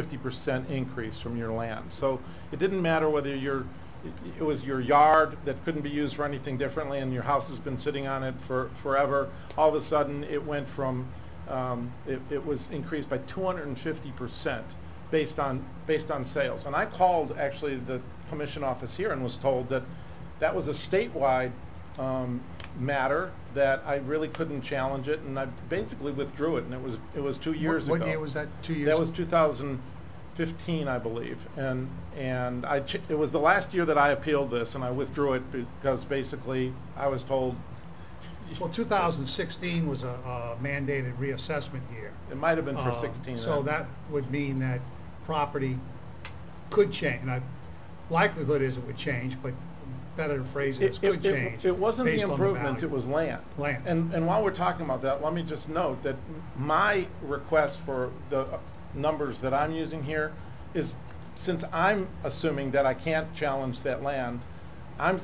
250% increase from your land. So it didn't matter whether it was your yard that couldn't be used for anything differently and your house has been sitting on it for forever. All of a sudden it went from, it was increased by 250% based on sales. And I called actually the commission office here and was told that that was a statewide matter, that I really couldn't challenge it, and I basically withdrew it, and it was 2 years ago. What year was that? 2 years That ago? was 2015, I believe, and it was the last year that I appealed this, and I withdrew it because basically I was told. Well, 2016 was a mandated reassessment year. It might have been for 16. So that would mean that property could change. Now, likelihood is it would change, but better to phrase it, could change. It wasn't the based on improvements, value. it was land. Land. And while we're talking about that, let me just note that my request for the numbers that I'm using here is, since I'm assuming that I can't challenge that land, I'm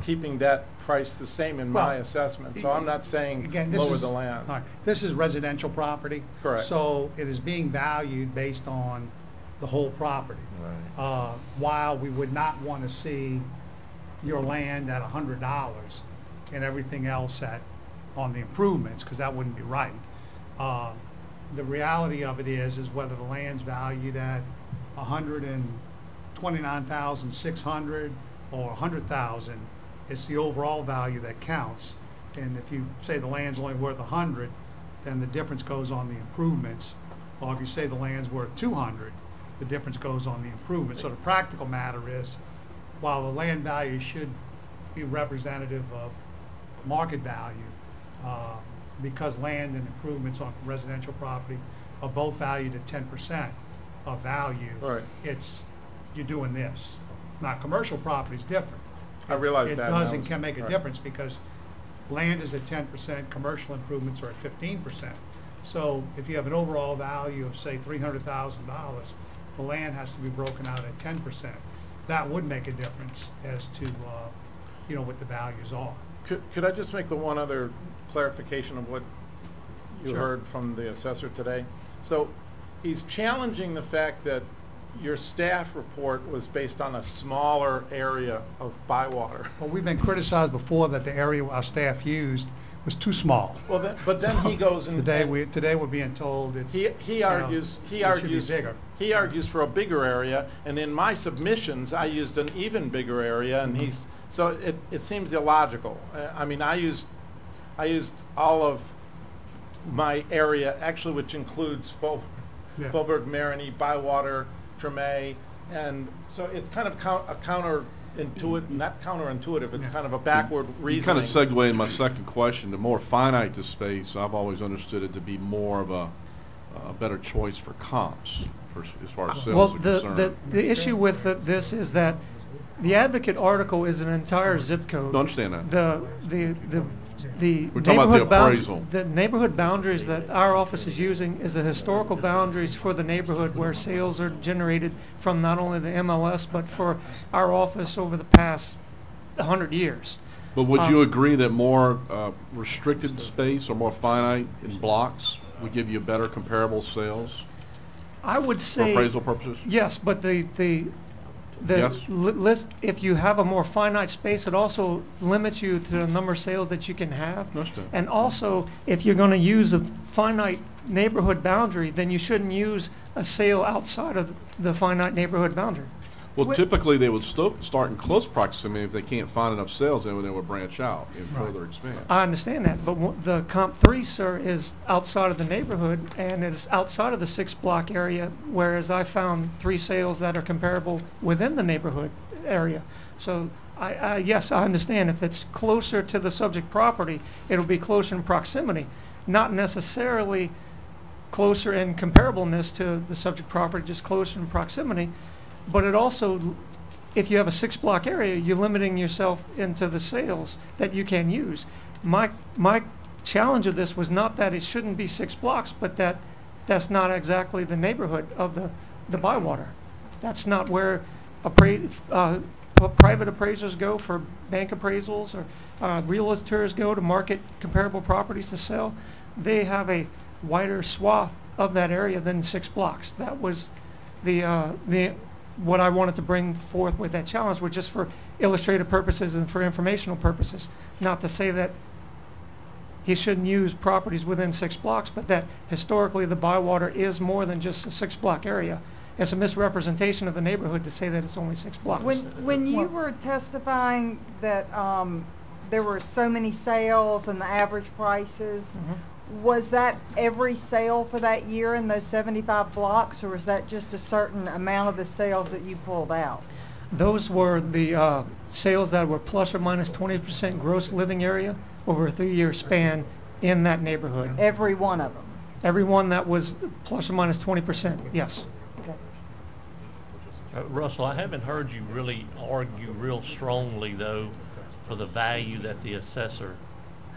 keeping that price the same in my assessment. So I'm not saying Again, lower the land. All right, this is residential property. Correct. So it is being valued based on the whole property. Right. While we would not want to see your land at $100 and everything else on the improvements, because that wouldn't be right. The reality of it is whether the land's valued at $129,600 or $100,000, it's the overall value that counts. And if you say the land's only worth 100, then the difference goes on the improvements. Or if you say the land's worth 200, the difference goes on the improvements. So the practical matter is, while the land value should be representative of market value, because land and improvements on residential property are both valued at 10% of value, Right. you're doing this. Now, commercial property is different. I realize It that. does and I and was- can make a right. difference because land is at 10%, commercial improvements are at 15%. So if you have an overall value of, say, $300,000, the land has to be broken out at 10%. That would make a difference as to, what the values are. Could I just make one other clarification of what you Sure. heard from the assessor today? So he's challenging the fact that your staff report was based on a smaller area of bywater. Well, we've been criticized before that the area our staff used was too small. Well, but then he goes and Today we're being told it's, he argues it should be bigger. he argues for a bigger area, and in my submissions I used an even bigger area, and so it seems illogical. I mean, I used all of my area, actually, which includes Yeah. Faubourg, Marigny, Bywater, Tremé, and so it's kind of a counterintuitive, not counterintuitive, it's Yeah. kind of a backward You reasoning. kind of segue in my second question. The more finite the space, I've always understood it to be more of a better choice for comps, as far as Well, sales are concerned. the issue with this is that the Advocate article is an entire zip code. Don't understand that. The We're talking about the neighborhood appraisal. the neighborhood boundaries that our office is using is the historical boundaries for the neighborhood where sales are generated from not only the MLS but for our office over the past 100 years. But would you agree that more restricted space or more finite in blocks would give you better comparable sales I would for say appraisal purposes? yes, but the Yes. list, if you have a more finite space, it also limits you to the number of sales that you can have. Understand. And also, if you're going to use a finite neighborhood boundary, then you shouldn't use a sale outside of the finite neighborhood boundary. Well, typically they would start in close proximity. If they can't find enough sales, then they would branch out and further expand. I understand that, but the comp 3, sir, is outside of the neighborhood, and it is outside of the 6-block area, whereas I found 3 sales that are comparable within the neighborhood area. So, yes, I understand if it's closer to the subject property, it'll be closer in proximity, not necessarily closer in comparableness to the subject property, just closer in proximity. But it also, if you have a 6-block area, you're limiting yourself into the sales that you can use. My challenge of this was not that it shouldn't be 6 blocks, but that's not exactly the neighborhood of the Bywater. That's not where private appraisers go for bank appraisals, or realtors go to market comparable properties to sell. They have a wider swath of that area than 6 blocks. That was what I wanted to bring forth with that challenge was just for illustrative purposes and for informational purposes. Not to say that he shouldn't use properties within 6 blocks, but that historically the Bywater is more than just a 6-block area. It's a misrepresentation of the neighborhood to say that it's only 6 blocks. When you were testifying that there were so many sales and the average prices, was that every sale for that year in those 75 blocks, or was that just a certain amount of the sales that you pulled out? Those were the sales that were plus or minus 20% gross living area over a 3-year span in that neighborhood. Every one of them? Every one that was plus or minus 20%, yes. Okay. Russell, I haven't heard you really argue real strongly, though, for the value that the assessor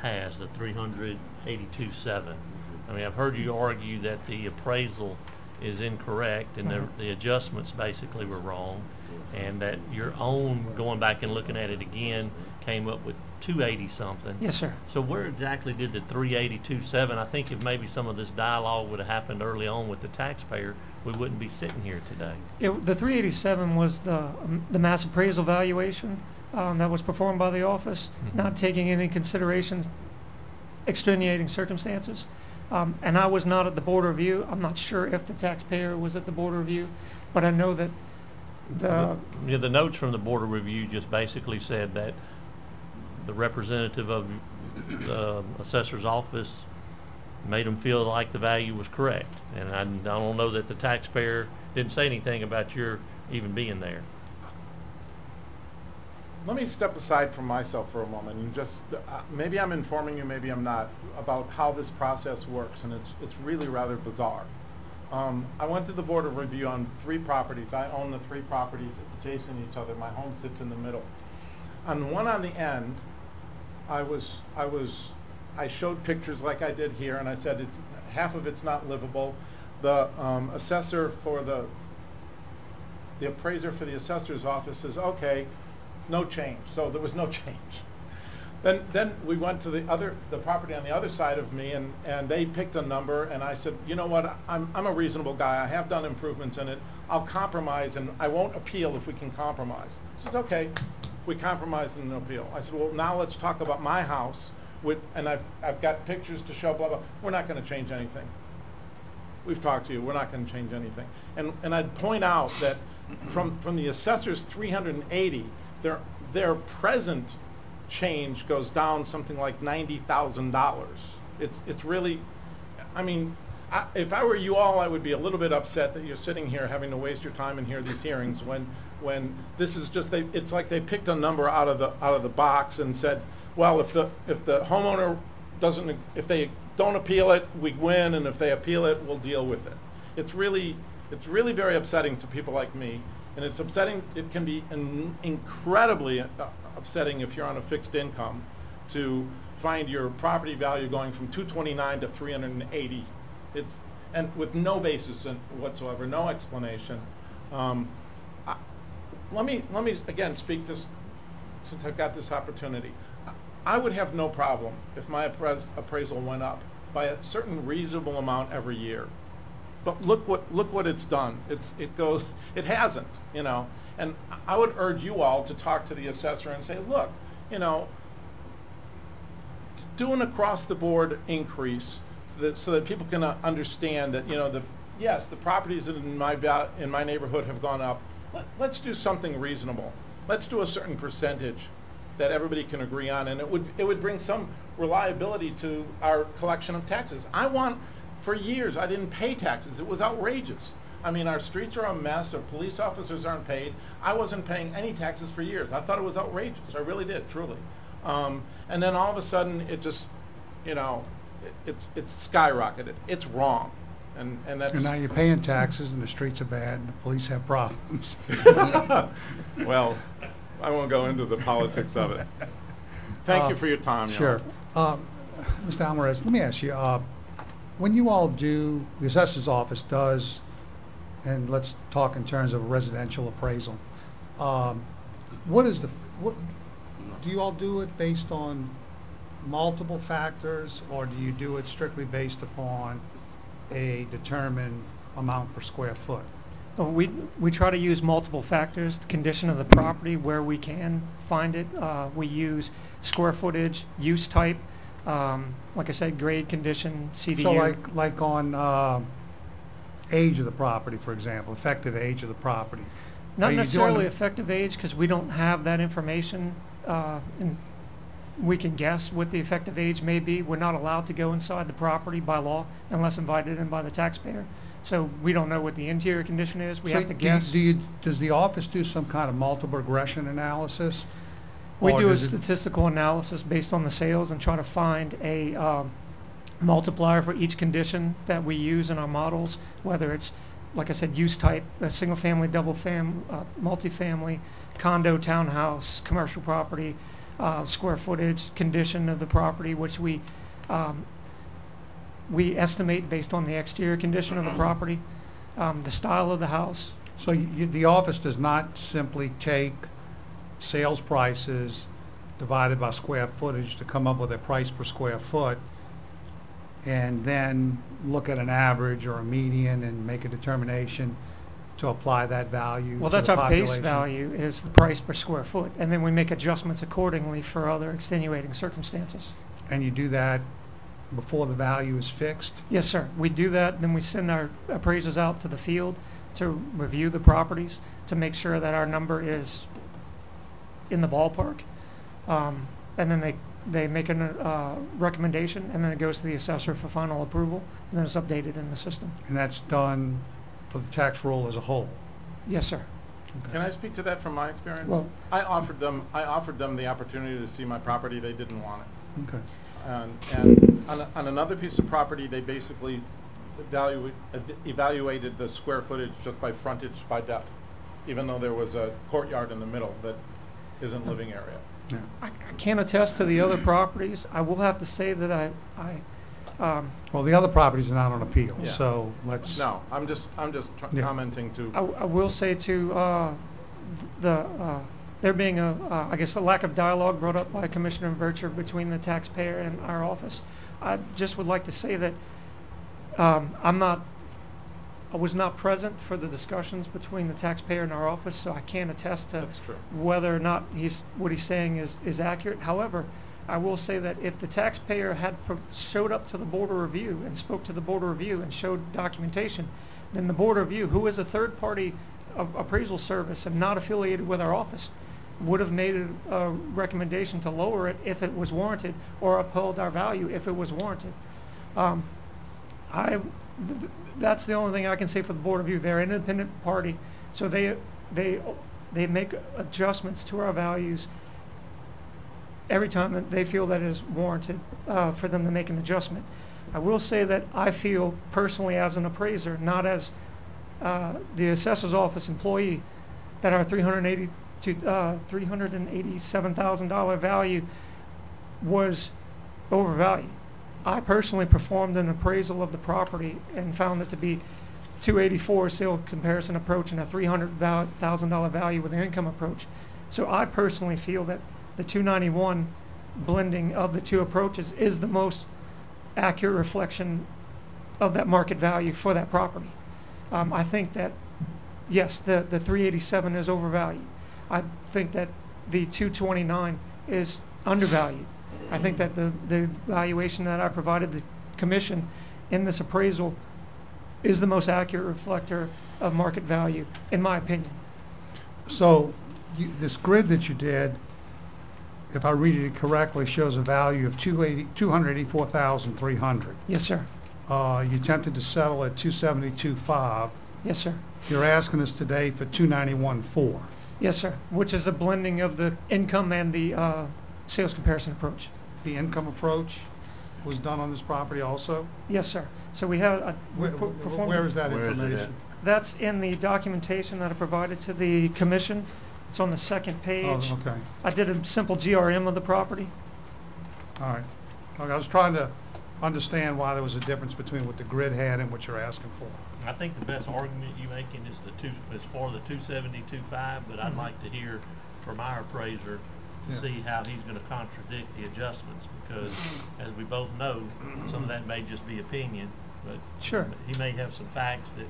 has, the 382.7. I mean, I've heard you argue that the appraisal is incorrect and the adjustments basically were wrong, and that your own, going back and looking at it again, came up with 280 something. Yes, sir. So where exactly did the 382.7? I think if maybe some of this dialogue would have happened early on with the taxpayer, we wouldn't be sitting here today. The 387 was the mass appraisal valuation that was performed by the office, not taking any considerations, extenuating circumstances. And I was not at the board review. I'm not sure if the taxpayer was at the board review, but I know that the notes from the board of review just basically said that the representative of the assessor's office made them feel like the value was correct. And I don't know that the taxpayer didn't say anything about your even being there. Let me step aside from myself for a moment and just, maybe I'm informing you, maybe I'm not, about how this process works, and it's really rather bizarre. I went to the board of review on 3 properties. I own the 3 properties adjacent to each other. My home sits in the middle. On one on the end, I showed pictures like I did here, and I said half of it's not livable. The assessor for the appraiser for the assessor's office says, okay, no change. So there was no change. Then we went to the property on the other side of me, and they picked a number, and I said, you know what, I'm a reasonable guy. I have done improvements in it. I'll compromise, and I won't appeal if we can compromise. She says, okay, we compromised and appeal. I said, well, now let's talk about my house, and I've got pictures to show, blah, blah. We're not going to change anything. We've talked to you. We're not going to change anything. And I'd point out that from the assessor's 380, their present change goes down something like $90,000. It's really, I mean, if I were you all, I would be a little bit upset that you're sitting here having to waste your time and hear these hearings when this is just it's like they picked a number out of the box and said, well, if the homeowner doesn't, if they don't appeal it, we win, and if they appeal it, we'll deal with it. It's really very upsetting to people like me. And it's upsetting, it can be incredibly upsetting if you're on a fixed income to find your property value going from 229 to 380. And with no basis whatsoever, no explanation. Let me again speak to, since I've got this opportunity. I would have no problem if my appraisal went up by a certain reasonable amount every year. But look what it's done. It hasn't, you know. And I would urge you all to talk to the assessor and say, look, you know, do an across-the-board increase so that people can understand that, you know, yes, the properties in my neighborhood have gone up. Let's do something reasonable. Let's do a certain percentage that everybody can agree on, and it would bring some reliability to our collection of taxes. For years, I didn't pay taxes. It was outrageous. I mean, our streets are a mess. Our police officers aren't paid. I wasn't paying any taxes for years. I thought it was outrageous. I really did, truly. And then all of a sudden, it just, you know, it's skyrocketed. It's wrong. And that's... And now you're paying taxes, and the streets are bad, and the police have problems. Well, I won't go into the politics of it. Thank you for your time. Sure. Mr. Alvarez, let me ask you, when you all do, the assessor's office does, and let's talk in terms of residential appraisal, what do you all do it based on multiple factors, or do you do it strictly based upon a determined amount per square foot? We try to use multiple factors, the condition of the property where we can find it. We use square footage, use type, like I said, grade, condition, CDU. So like on age of the property, for example, effective age of the property. Are Not you necessarily doing- effective age, because we don't have that information. And we can guess what the effective age may be. We're not allowed to go inside the property by law unless invited in by the taxpayer. So we don't know what the interior condition is. We So have to do you- guess. does the office do some kind of multiple regression analysis? We Or do a does it- statistical analysis based on the sales and try to find a multiplier for each condition that we use in our models, whether it's, like I said, use type, a single family, multifamily, condo, townhouse, commercial property, square footage, condition of the property, which we estimate based on the exterior condition of the property, the style of the house. So the office does not simply take sales prices divided by square footage to come up with a price per square foot and then look at an average or a median and make a determination to apply that value Well, to that's the our base population? value is the price per square foot, and then we make adjustments accordingly for other extenuating circumstances. And you do that before the value is fixed? Yes, sir. We do that, then we send our appraisers out to the field to review the properties to make sure that our number is in the ballpark. And then they make a recommendation, and then it goes to the assessor for final approval, and then it's updated in the system. And that's done for the tax roll as a whole? Yes, sir. Okay. Can I speak to that from my experience? Well- I offered them the opportunity to see my property. They didn't want it. Okay. And on another piece of property, they basically evaluated the square footage just by frontage by depth, even though there was a courtyard in the middle that isn't living area. Yeah. I can't attest to the other properties. I will have to say that Well, the other properties are not on appeal, Yeah. so let's... No, I'm just Yeah. commenting to. I will say to there being I guess a lack of dialogue brought up by Commissioner Vercher between the taxpayer and our office. I just would like to say that I was not present for the discussions between the taxpayer and our office, so I can't attest to That's true. whether or not what he's saying is accurate. However, I will say that if the taxpayer had showed up to the Board of Review and spoke to the Board of Review and showed documentation, then the Board of Review, who is a third-party appraisal service and not affiliated with our office, would have made a recommendation to lower it if it was warranted, or upheld our value if it was warranted. That's the only thing I can say for the Board of Review. They're an independent party, so they make adjustments to our values every time that they feel that is warranted for them to make an adjustment. I will say that I feel personally as an appraiser, not as the assessor's office employee, that our $387,000 value was overvalued. I personally performed an appraisal of the property and found it to be $284 sale comparison approach and a $300,000 value with an income approach. So I personally feel that the 291 blending of the two approaches is the most accurate reflection of that market value for that property. I think that, yes, the 387 is overvalued. I think that the 229 is undervalued. I think that the valuation that I provided the commission in this appraisal is the most accurate reflector of market value, in my opinion. So this grid that you did, if I read it correctly, shows a value of $284,300. Yes, sir. You attempted to settle at $272,500. Yes, sir. You're asking us today for $291,400. Yes, sir. Which is a blending of the income and the sales comparison approach. The income approach was done on this property also? Yes, sir. So we have Where is that Where is it information? That's in the documentation that I provided to the commission. It's on the second page. Oh, okay. I did a simple GRM of the property. All right. Okay, I was trying to understand why there was a difference between what the grid had and what you're asking for. I think the best argument you're making is for the 272.5, but I'd like to hear from our appraiser to Yeah. see how he's gonna contradict the adjustments, because as we both know, some of that may just be opinion, but Sure. he may have some facts that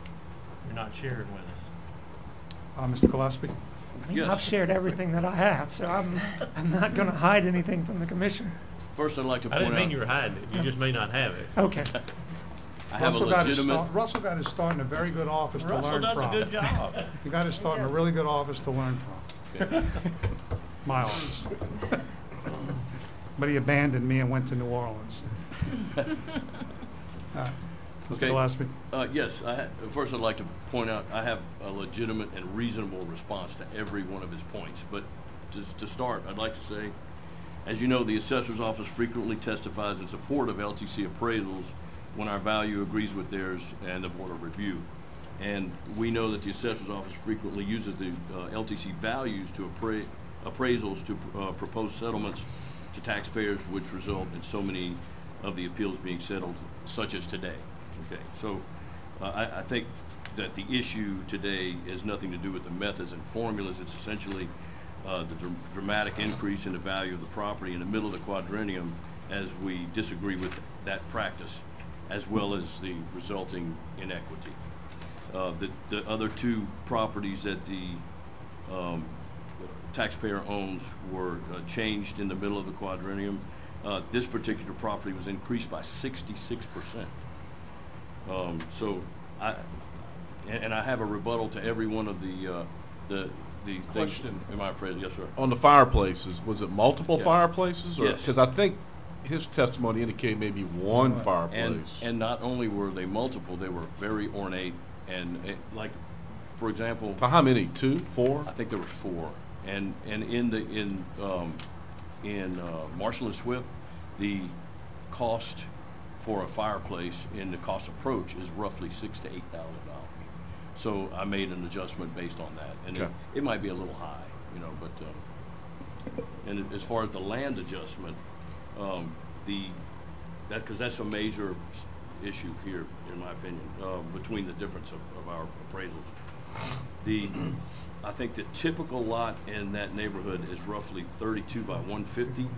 you're not sharing with us. Mr. Gillespie? Yes. I've shared everything that I have, so I'm not going to hide anything from the commission. First, I'd like to I point didn't out. mean you were hiding it, you just may not have it. Okay. I have a legitimate. Russell got his start in a very good office to learn from. Russell does a good job. He got his start in a really good office to learn from. Okay. My office. But he abandoned me and went to New Orleans. All right. Mr. Okay. Gillespie? Yes, first I'd like to point out, I have a legitimate and reasonable response to every one of his points. But to start, I'd like to say, as you know, the assessor's office frequently testifies in support of LTC appraisals when our value agrees with theirs and the board of review. And we know that the assessor's office frequently uses the LTC values to appraisals to propose settlements to taxpayers, which result in so many of the appeals being settled, such as today. Okay, so I think that the issue today has nothing to do with the methods and formulas. It's essentially the dramatic increase in the value of the property in the middle of the quadrennium, as we disagree with that practice, as well as the resulting inequity. The other two properties that the taxpayer owns were changed in the middle of the quadrennium. This particular property was increased by 66%. So I have a rebuttal to every one of the Question. things in my appraisal. Yes, sir. On the fireplaces, was it multiple Yeah. fireplaces? Yes. Because I think his testimony indicated maybe one fireplace. And not only were they multiple, they were very ornate and like, for example, So how many? 2, 4? I think there were 4. And in Marshall and Swift, the cost for a fireplace in the cost approach is roughly $6,000 to $8,000. So I made an adjustment based on that, and Okay. it might be a little high, you know, but and as far as the land adjustment, because that's a major issue here, in my opinion, between the difference of our appraisals. I think the typical lot in that neighborhood is roughly 32 by 150.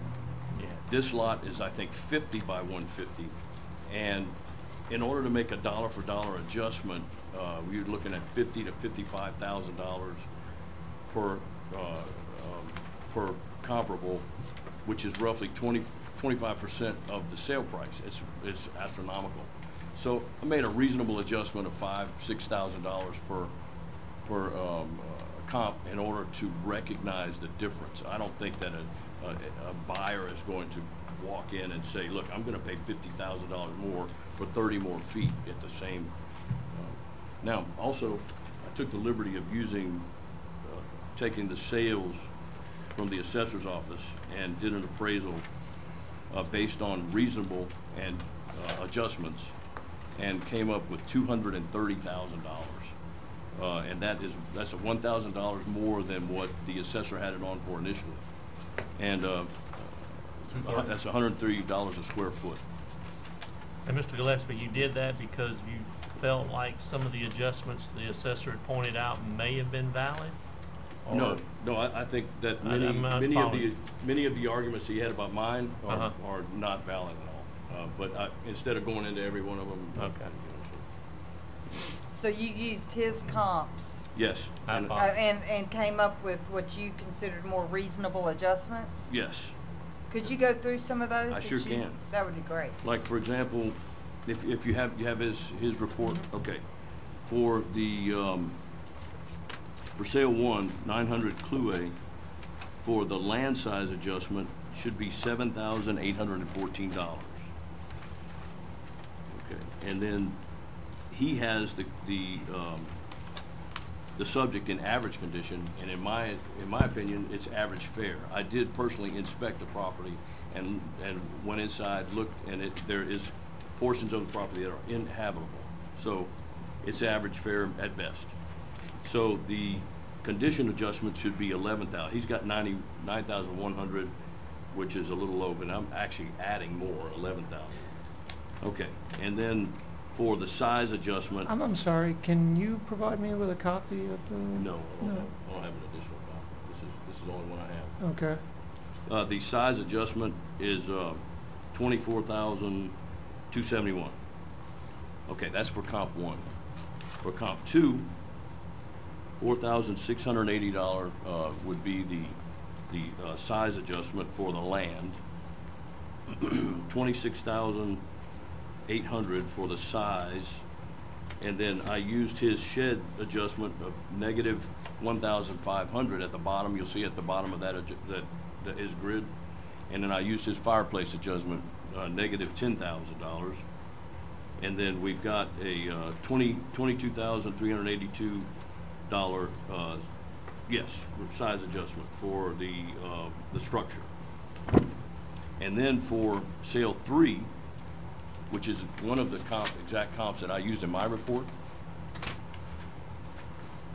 Yeah. This lot is, I think, 50 by 150. And in order to make a dollar for dollar adjustment, we're looking at $50,000 to $55,000 per comparable, which is roughly 25% of the sale price. It's astronomical. So I made a reasonable adjustment of $5,000 to $6,000 per comp in order to recognize the difference. I don't think that a buyer is going to walk in and say, look, I'm going to pay $50,000 more for 30 more feet at the same. Now, also, I took the liberty of taking the sales from the assessor's office and did an appraisal based on reasonable and adjustments, and came up with $230,000. And that's $1,000 more than what the assessor had it on for initially. And that's $130 a square foot. And Mr. Gillespie, you did that because you felt like some of the adjustments the assessor had pointed out may have been valid? Or- No, I think that I'm not many following. of the arguments he had about mine Uh-huh. are not valid at all. But instead of going into every one of them. Okay. So you used his comps Yes. I and- follow. and came up with what you considered more reasonable adjustments? Yes. Could you go through some of those? I that sure you- can. That would be great. Like, for example, if you have his report, okay. For the, for sale 1, 900 Clouet, for the land size adjustment, should be $7,814. Okay, and then he has the subject in average condition, and in my opinion, it's average fair. I did personally inspect the property and went inside, looked, and there is portions of the property that are inhabitable. So it's average fair at best. So the condition adjustment should be 11,000. He's got 99,100, which is a little low, but I'm actually adding more, 11,000. Okay, and then for the size adjustment, I'm sorry, can you provide me with a copy of the? no, I don't No. have an additional copy. This is the only one I have. Okay. The size adjustment is 24,271. Okay, that's for comp 1. For comp 2, $4,680 would be the size adjustment for the land. 26,800 for the size, and then I used his shed adjustment of negative 1,500 at the bottom. You'll see at the bottom of that his grid, and then I used his fireplace adjustment, negative $10,000, and then we've got a $22,382 yes, size adjustment for the structure. And then for sale 3, which is one of the exact comps that I used in my report,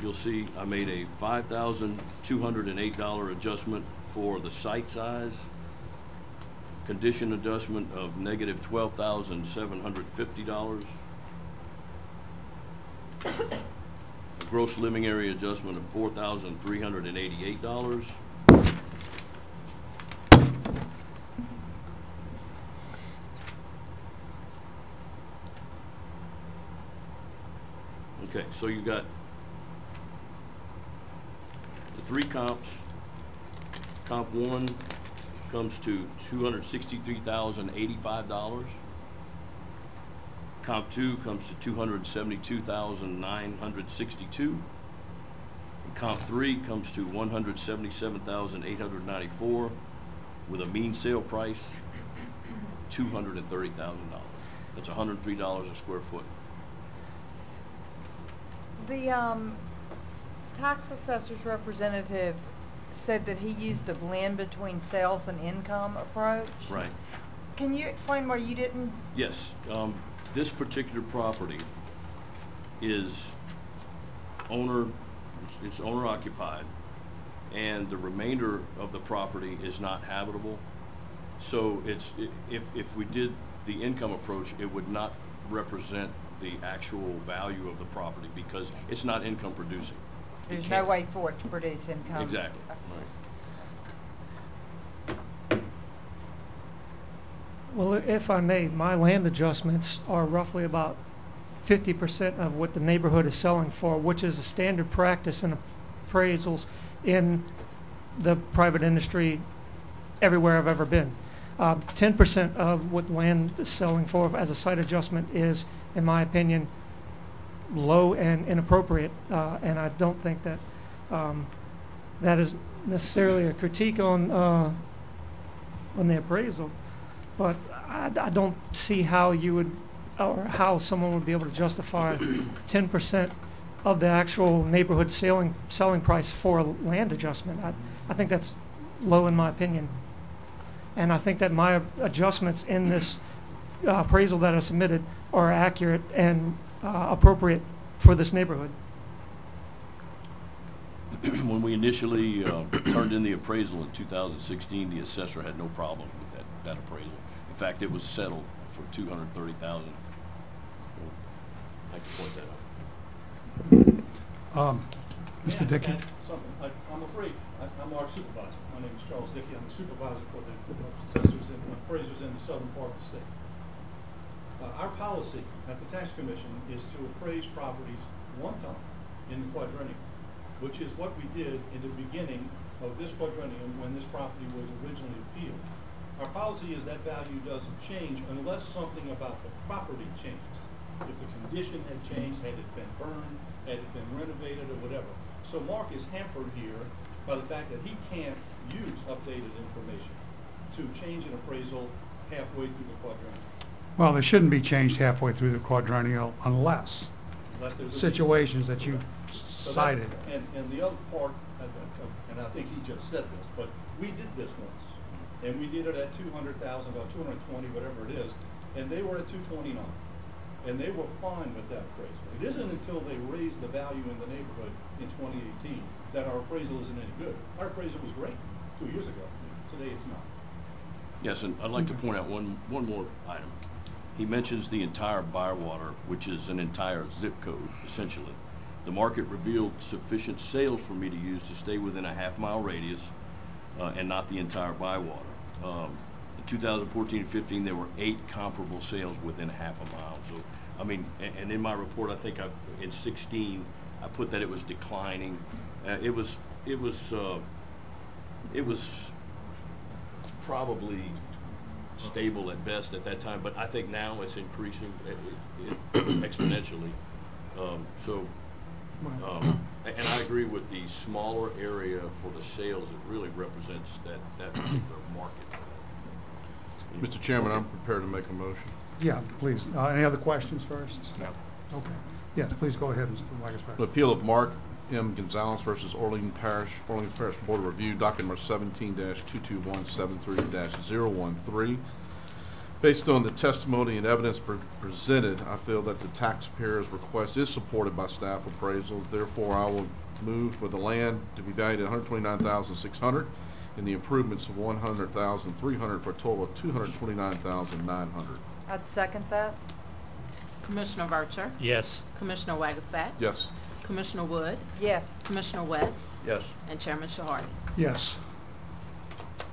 you'll see I made a $5,208 adjustment for the site size, condition adjustment of negative $12,750, a gross living area adjustment of $4,388, okay, so you got the 3 comps. Comp 1 comes to $263,085. Comp 2 comes to $272,962. And comp 3 comes to $177,894 with a mean sale price of $230,000. That's $103 a square foot. The tax assessor's representative said that he used a blend between sales and income approach. Right. Can you explain why you didn't? Yes. This particular property is it's owner occupied, and the remainder of the property is not habitable. So if we did the income approach, it would not represent the actual value of the property because it's not income producing. There's no way for it to produce income. Exactly. Well, if I may, my land adjustments are roughly about 50% of what the neighborhood is selling for, which is a standard practice in appraisals in the private industry everywhere I've ever been. 10% of what land is selling for as a site adjustment is, in my opinion, low and inappropriate, and I don't think that that is necessarily a critique on the appraisal, but I don't see how you would, or how someone would be able to justify 10% of the actual neighborhood selling price for a land adjustment. I think that's low in my opinion, and I think that my adjustments in this appraisal that I submitted are accurate and appropriate for this neighborhood. When we initially turned in the appraisal in 2016, the assessor had no problem with that appraisal. In fact, it was settled for $230,000. I can point that out. Mr. Dickey? I'm afraid, I'm our supervisor. My name is Charles Dickey. I'm the supervisor for the assessors and appraisers in the southern part of the state. Our policy at the Tax Commission is to appraise properties one time in the quadrennium, which is what we did in the beginning of this quadrennium when this property was originally appealed. Our policy is that value doesn't change unless something about the property changes. If the condition had changed, had it been burned, had it been renovated or whatever. So Mark is hampered here by the fact that he can't use updated information to change an appraisal halfway through the quadrennium. Well, they shouldn't be changed halfway through the quadrennial unless There's situations that you So cited. And the other part, and I think he just said this, but we did this once. And we did it at 200,000, about 220, whatever it is, and they were at 229. And they were fine with that appraisal. It isn't until they raised the value in the neighborhood in 2018 that our appraisal isn't any good. Our appraisal was great 2 years ago. Today it's not. Yes, and I'd like to point out one more item. He mentions the entire Bywater, which is an entire zip code, essentially. The market revealed sufficient sales for me to use to stay within a half-mile radius and not the entire Bywater. In 2014-15, there were 8 comparable sales within half a mile. So, I mean, and in my report, I think in 16, I put that it was declining. It was probably stable at best at that time, but I think now it's increasing exponentially. And I agree with the smaller area for the sales. It really represents that particular market. Mr. Chairman, I'm prepared to make a motion. Yeah, please. Any other questions first? No. Okay. Yes, please go ahead, Mr. The Wagasback. appeal of Mark M. Gonzalez versus Orleans Parish Board of Review, docket number 17-22173-013. Based on the testimony and evidence presented, I feel that the taxpayer's request is supported by staff appraisals. Therefore, I will move for the land to be valued at $129,600 and the improvements of $100,300 for a total of $229,900. I'd second that. Commissioner Vercher, Yes. Commissioner Wagasback, Yes. Commissioner Wood, Yes. Commissioner West, Yes. and Chairman Shahari. Yes.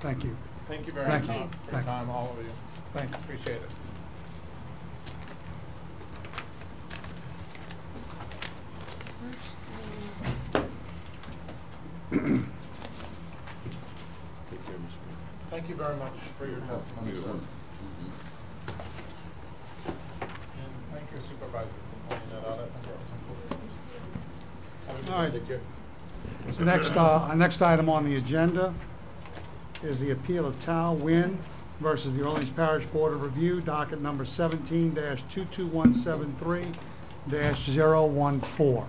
Thank you. Thank you very Thank much you. for your Thank you. time, all of you. Thank you. Appreciate it. Take care, Mr. President. Thank you very much for your testimony, sir. And thank you, Supervisor, for pointing that out. I think that was important. All right. Take care. The next, our next item on the agenda is the appeal of Tao Nguyen versus the Orleans Parish Board of Review, docket number 17-22173-014.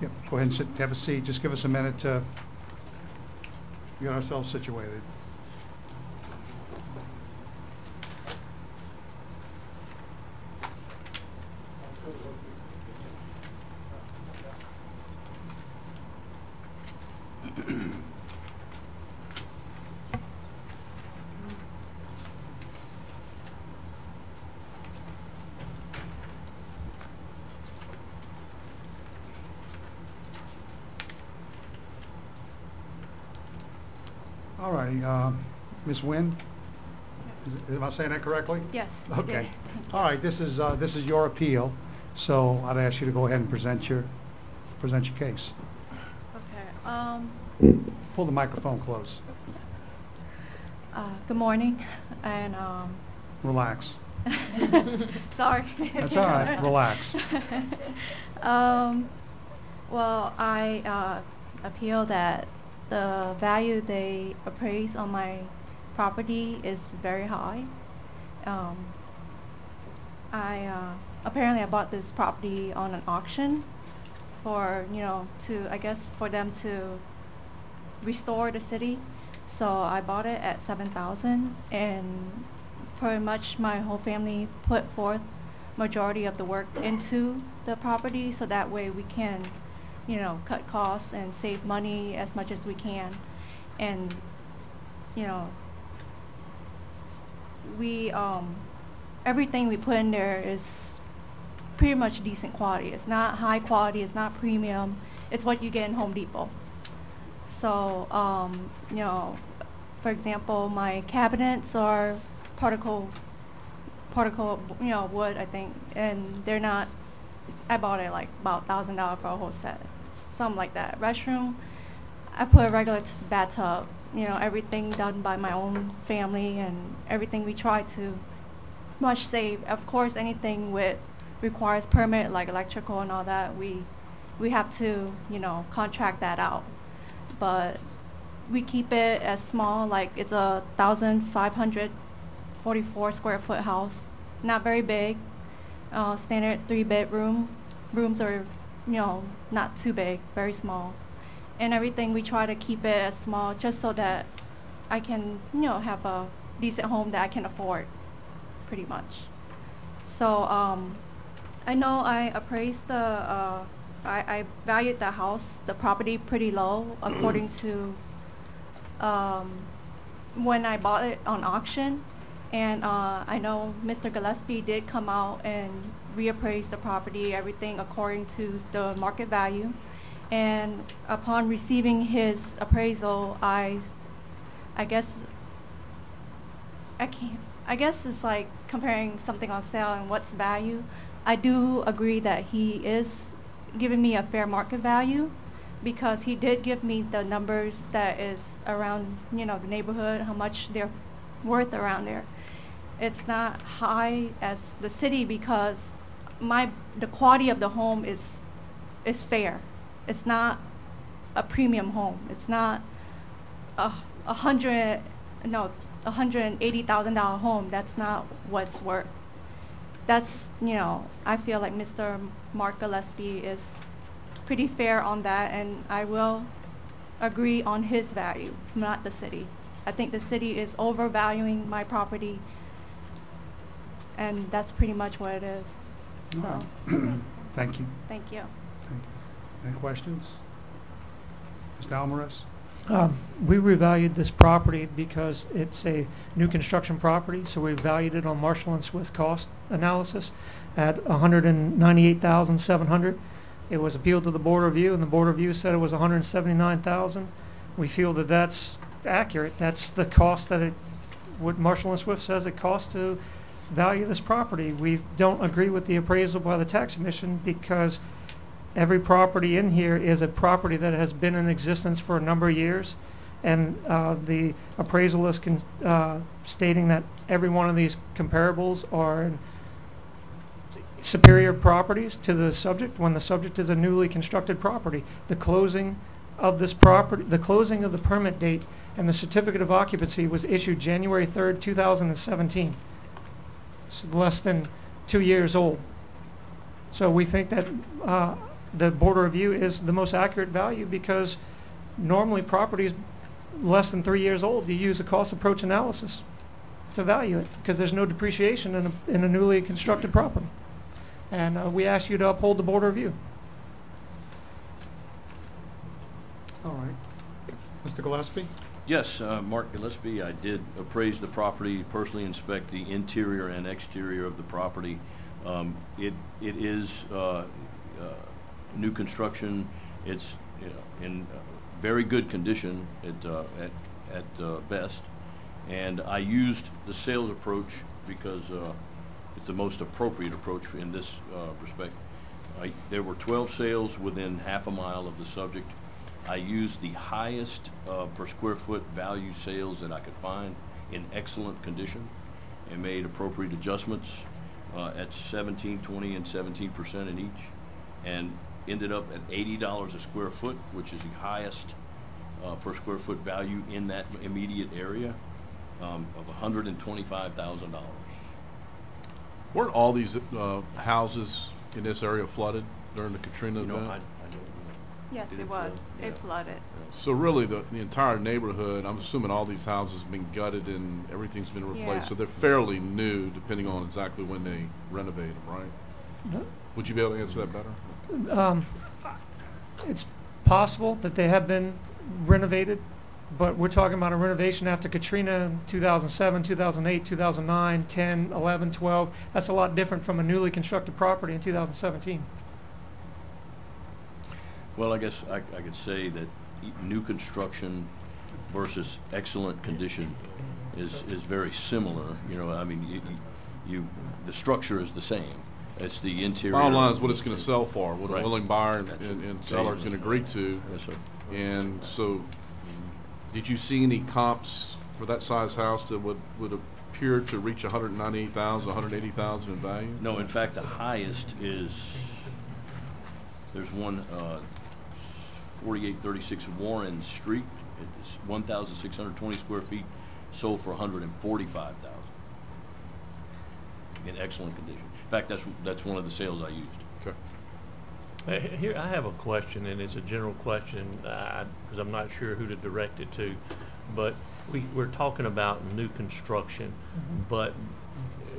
Yep, go ahead and sit, have a seat. Just give us a minute to get ourselves situated. All righty, Ms. Nguyen? Am I saying that correctly? Yes. you Okay. did. All right, this is your appeal, so I'd ask you to go ahead and present your case. Okay. Pull the microphone close. Good morning, and Relax. sorry. That's all right, relax. Well, I appeal that the value they appraise on my property is very high. Apparently I bought this property on an auction for, I guess for them to restore the city. So I bought it at $7,000, and pretty much my whole family put forth majority of the work into the property, so that way we can, cut costs and save money as much as we can. And, we, everything we put in there is pretty much decent quality. It's not high quality, it's not premium, it's what you get in Home Depot. So, for example, my cabinets are particle, wood, I think, and they're not, I bought it like about $1,000 for a whole set, something like that. Restroom, I put a regular bathtub, everything done by my own family, and everything we try to much save. Of course, anything with requires permit, like electrical and all that, we have to, contract that out. But we keep it as small, like it's a 1,544 square foot house, not very big, standard 3-bedroom. Rooms are, not too big, very small. And everything we try to keep it as small, just so that I can, have a decent home that I can afford, pretty much. So I know I appraised I valued the house, the property, pretty low according to when I bought it on auction. And I know Mr. Gillespie did come out and reappraise the property, everything according to the market value. And upon receiving his appraisal, I I guess I guess it's like comparing something on sale and what's value. I do agree that he is giving me a fair market value because he did give me the numbers that is around, you know, the neighborhood, how much they're worth around there. It's not high as the city because the quality of the home is fair. It's not a premium home. It's not $180,000 home. That's not what's worth. That's, you know, I feel like Mr. Mark Gillespie is pretty fair on that, and I will agree on his value, not the city. I think the city is overvaluing my property, and that's pretty much what it is. So, All right. Thank you. thank you. Thank you. Any questions? Mr. Alvarez? We revalued this property because it's a new construction property, so we valued it on Marshall and Swift cost analysis at $198,700. It was appealed to the Board of Review, and the Board of Review said it was $179,000. We feel that that's accurate. That's the cost that what Marshall and Swift says it costs to value this property. We don't agree with the appraisal by the tax commission because every property in here is a property that has been in existence for a number of years, and the appraisal is stating that every one of these comparables are superior properties to the subject when the subject is a newly constructed property. The closing of this property, the closing of the permit date and the certificate of occupancy was issued January 3rd, 2017. It's less than 2 years old. So we think that the Board of Review is the most accurate value because normally properties less than 3 years old, you use a cost approach analysis to value it because there's no depreciation in a newly constructed property. And we ask you to uphold the Board of Review. All right. Mr. Gillespie? Yes, Mark Gillespie, I did appraise the property, personally inspect the interior and exterior of the property. It is new construction. It's in very good condition at best. And I used the sales approach because it's the most appropriate approach in this respect. There were 12 sales within half a mile of the subject. I used the highest per square foot value sales that I could find in excellent condition and made appropriate adjustments at 17, 20, and 17% in each, and ended up at $80 a square foot, which is the highest per square foot value in that immediate area of $125,000. Weren't all these houses in this area flooded during the Katrina You know, event? I don't know. Yes, Did it it was. flood? It Yeah. flooded. So really, the entire neighborhood, I'm assuming all these houses have been gutted and everything's been replaced, Yeah. so they're fairly new, depending on exactly when they renovate them, right? Would you be able to answer that better? It's possible that they have been renovated, but we're talking about a renovation after Katrina in 2007, 2008, 2009, 10, 11, 12. That's a lot different from a newly constructed property in 2017. Well, I guess I could say that new construction versus excellent condition is very similar. You know, I mean, the structure is the same. It's the interior. Bottom line is what it's going to sell for, what a Right. willing buyer That's and seller is going to agree to. Yes, sir. And so, did you see any comps for that size house that would appear to reach 198,000, 180,000 in value? No, in fact, the highest is, there's one, 4836 Warren Street. It's 1,620 square feet, sold for 145,000 in excellent condition. In fact, that's one of the sales I used. Okay. Here, I have a question, and it's a general question, because I'm not sure who to direct it to. But we're talking about new construction, but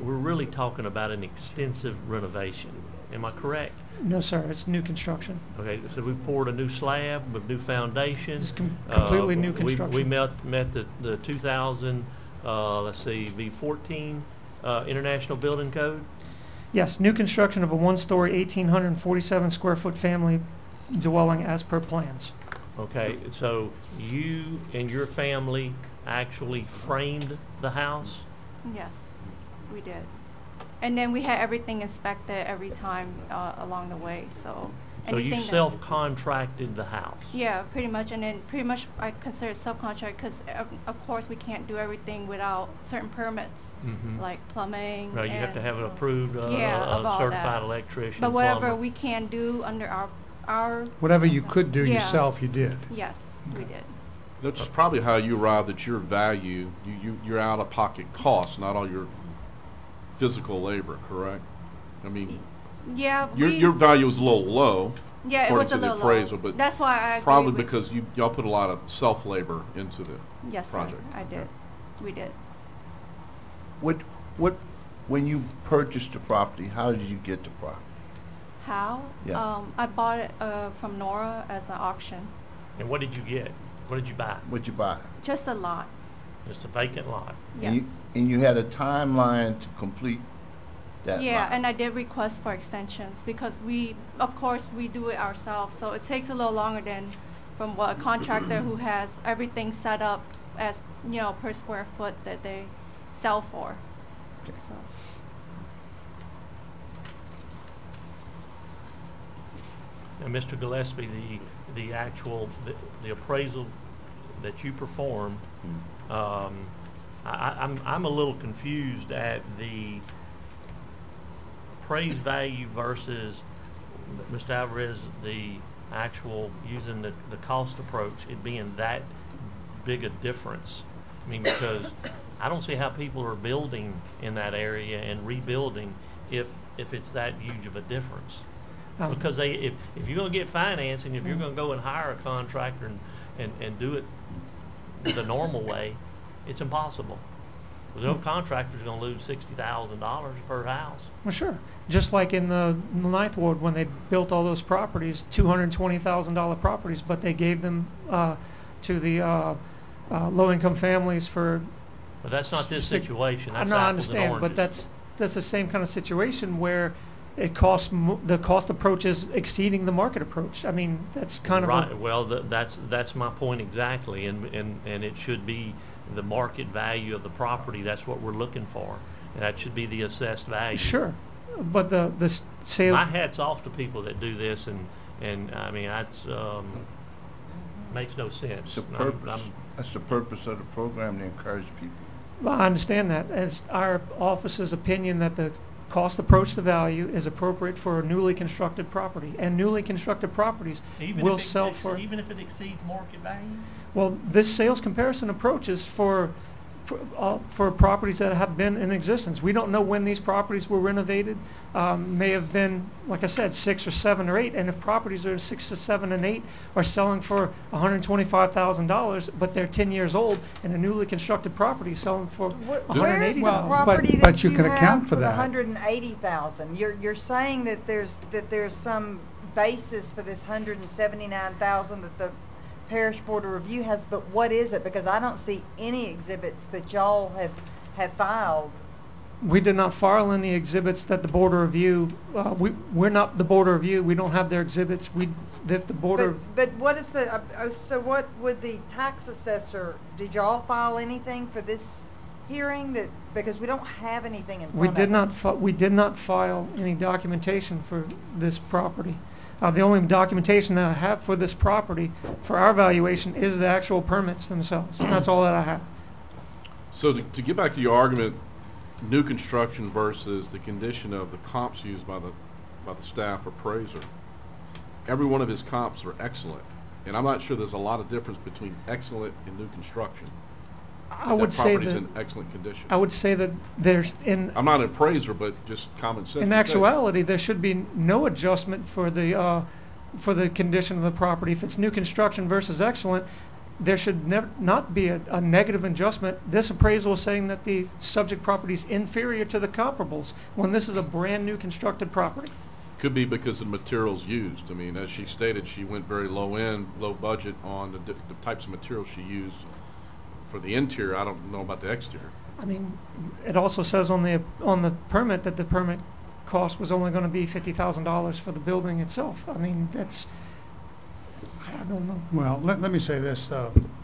we're really talking about an extensive renovation. Am I correct? No, sir, it's new construction. Okay, so we poured a new slab with new foundation. It's completely new construction. We met the 2000, let's see, V14 International Building Code. Yes, new construction of a one-story, 1,847 square foot family dwelling as per plans. Okay, so you and your family actually framed the house? Yes, we did. And then we had everything inspected every time along the way, so. So you anything that- self-contracted the house? Yeah, pretty much, and then pretty much I consider it subcontract because of course we can't do everything without certain permits, Mhm. like plumbing. Right, you have to and, have an approved, yeah, of all certified that. electrician, But whatever plumber. we can do under our. Whatever you could do Yeah. yourself, you did. Yes, we did. That's just probably how you arrived at your value, your out-of-pocket costs, not all your physical labor, correct? I mean, Yeah, your value was a little low, yeah, it according was to a the little appraisal, low. but That's why I agree probably with- because y'all put a lot of self-labor into the Yes, sir, project. I did. We did. When you purchased the property, how did you get the property? How? Yeah. I bought it from Nora as an auction. And what did you get? What did you buy? What'd you buy? Just a lot. Just a vacant lot? And you- Yes. And you had a timeline to complete that Yeah, lot? and I did request for extensions because of course, we do it ourselves, so it takes a little longer than from what a contractor who has everything set up as, per square foot that they sell for. Okay. So, Now, Mr. Gillespie, the actual, the appraisal that you performed, I'm a little confused at the appraised value versus, Mr. Alvarez, the actual, using the cost approach, it being that big a difference. I mean, because I don't see how people are building in that area and rebuilding if it's that huge of a difference. Because if you're gonna get financing, if you're gonna go and hire a contractor and do it the normal way, it's impossible. No contractor's gonna lose $60,000 per house. Well, sure. Just like in the Ninth Ward when they built all those properties, $220,000 properties, but they gave them to the low-income families for. But that's not this Six- situation. That's I apples understand, and but oranges. that's the same kind of situation where it costs the cost approach is exceeding the market approach. I mean, that's kind of Right, well, that's my point exactly, and it should be the market value of the property. That's what we're looking for, and that should be the assessed value. sure, but the sale. My hat's off to people that do this, and I mean, that's, makes no sense. It's the purpose. That's the purpose of the program, to encourage people. Well, I understand that. It's our office's opinion that the cost approach to value is appropriate for a newly constructed property, and newly constructed properties will sell for. Even if it exceeds market value? Well, this sales comparison approach is for properties that have been in existence. We don't know when these properties were renovated. May have been, like I said, 6 or 7 or 8. And if properties are 6 or 7 and 8 are selling for $125,000, but they're 10 years old, and a newly constructed property is selling for Where's the $180,000. Well, property but that you you can have account for for the that. 180,000? You're saying that there's some basis for this 179,000 that the Parish Board of Review has, but what is it? Because I don't see any exhibits that y'all have filed. We did not file any exhibits that the Board of Review, we're not the Board of Review, we don't have their exhibits. If the Board of, But what is the, so what would the tax assessor, did y'all file anything for this hearing that, because we don't have anything in front we of did not, us. we did not file any documentation for this property. The only documentation that I have for this property, for our valuation, is the actual permits themselves, and that's all that I have. So to get back to your argument, new construction versus the condition of the comps used by the staff appraiser, every one of his comps are excellent. And I'm not sure there's a lot of difference between excellent and new construction. I would say That property's that, in excellent condition. I would say that there's, I'm not an appraiser, but just common sense. in would say. actuality, there should be no adjustment for the condition of the property. If it's new construction versus excellent, there should not be a negative adjustment. This appraisal is saying that the subject property is inferior to the comparables, when this is a brand-new constructed property. Could be because of the materials used. I mean, as she stated, she went very low budget on the types of materials she used for the interior. I don't know about the exterior. I mean, it also says on the permit that the permit cost was only going to be $50,000 for the building itself. I mean, I don't know. Well, let me say this.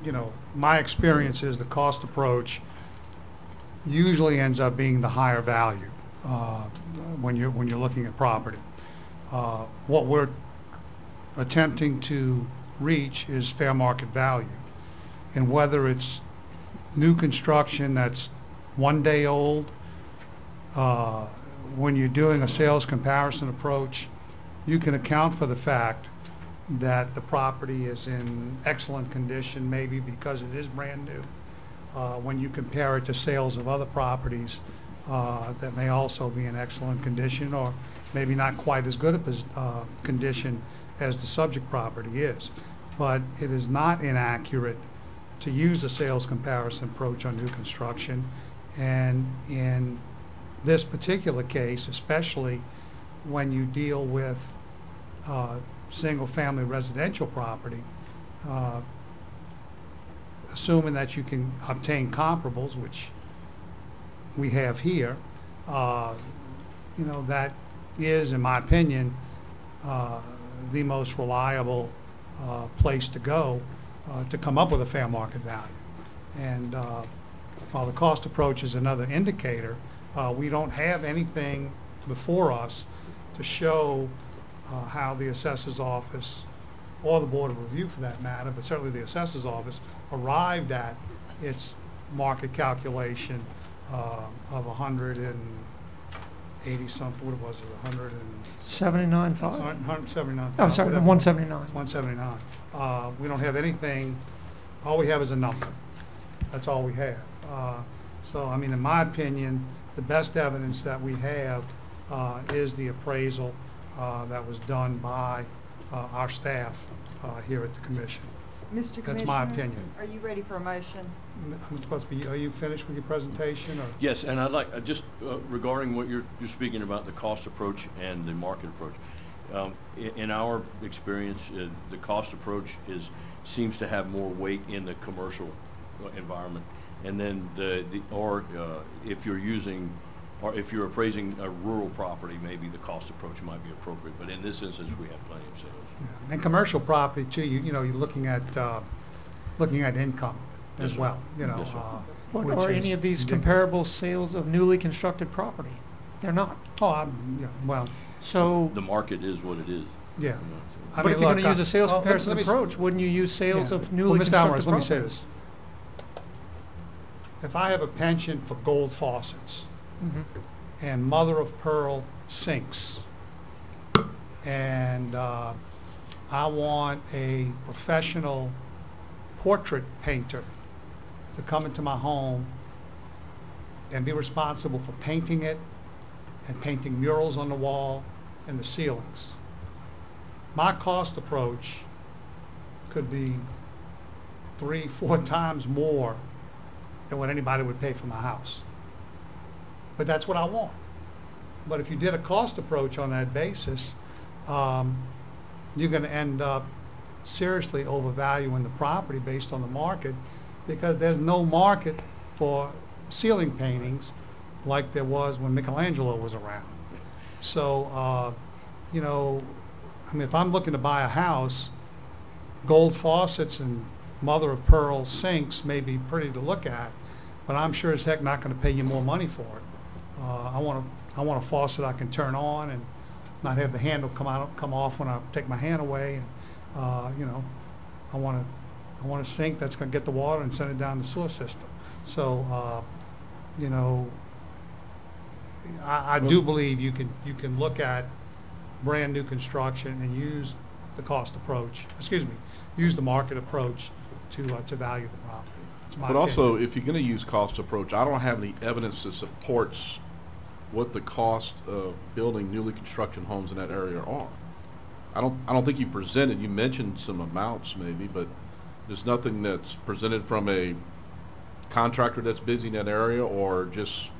you know, my experience is the cost approach usually ends up being the higher value when you're looking at property. What we're attempting to reach is fair market value, and whether it's new construction that's 1 day old, when you're doing a sales comparison approach, you can account for the fact that the property is in excellent condition, maybe because it is brand new. When you compare it to sales of other properties that may also be in excellent condition, or maybe not quite as good a condition as the subject property is. But it is not inaccurate to use a sales comparison approach on new construction. And in this particular case, especially when you deal with single-family residential property, assuming that you can obtain comparables, which we have here, you know, that is, in my opinion, the most reliable place to go to come up with a fair market value. And while the cost approach is another indicator, we don't have anything before us to show how the assessor's office, or the Board of Review for that matter, but certainly the assessor's office, arrived at its market calculation of 180 something, what was it, 79.5. 179. Oh, sorry, 179. 179. We don't have anything, all we have is a number. That's all we have. So, I mean, in my opinion, the best evidence that we have is the appraisal that was done by our staff here at the commission. Mr. Commissioner? That's my opinion. Are you ready for a motion? I'm supposed to be, are you finished with your presentation, or? Yes, and I'd like, just regarding what you're speaking about, the cost approach and the market approach. In our experience, the cost approach seems to have more weight in the commercial environment. And then if you're using, or if you're appraising a rural property, maybe the cost approach might be appropriate. But in this instance, we have plenty of sales. Yeah. And commercial property too, you know, you're looking at income as Yes, sir. well, you know. Yes, sir. Which Or is any of these indicative. comparable sales of newly constructed property? They're not. Oh, yeah, well, So, The market is what it is. yeah. You know, so- I but mean, if you're going look, to use a sales well, comparison let me s- approach, wouldn't you use sales yeah. of newly Well, Mr. constructed Alvarez, let me say property? this. If I have a penchant for gold faucets Mhm. and mother of pearl sinks, and I want a professional portrait painter to come into my home and be responsible for painting it and painting murals on the wall and the ceilings. My cost approach could be 3-4 times more than what anybody would pay for my house. But that's what I want. But if you did a cost approach on that basis, you're going to end up seriously overvaluing the property based on the market, because there's no market for ceiling paintings like there was when Michelangelo was around. So, you know, I mean, if I'm looking to buy a house, gold faucets and mother of pearl sinks may be pretty to look at, but I'm sure as heck not going to pay you more money for it. I want a faucet I can turn on and not have the handle come off when I take my hand away. And you know, I want a sink that's going to get the water and send it down the sewer system. So, you know, I do believe you can look at brand new construction and use the cost approach. Excuse me, use the market approach to value the property. That's my But also, opinion. if you're going to use cost approach, I don't have any evidence that supports what the cost of building newly construction homes in that area are. I don't think you presented, you mentioned some amounts maybe, but there's nothing that's presented from a contractor that's busy in that area, or just,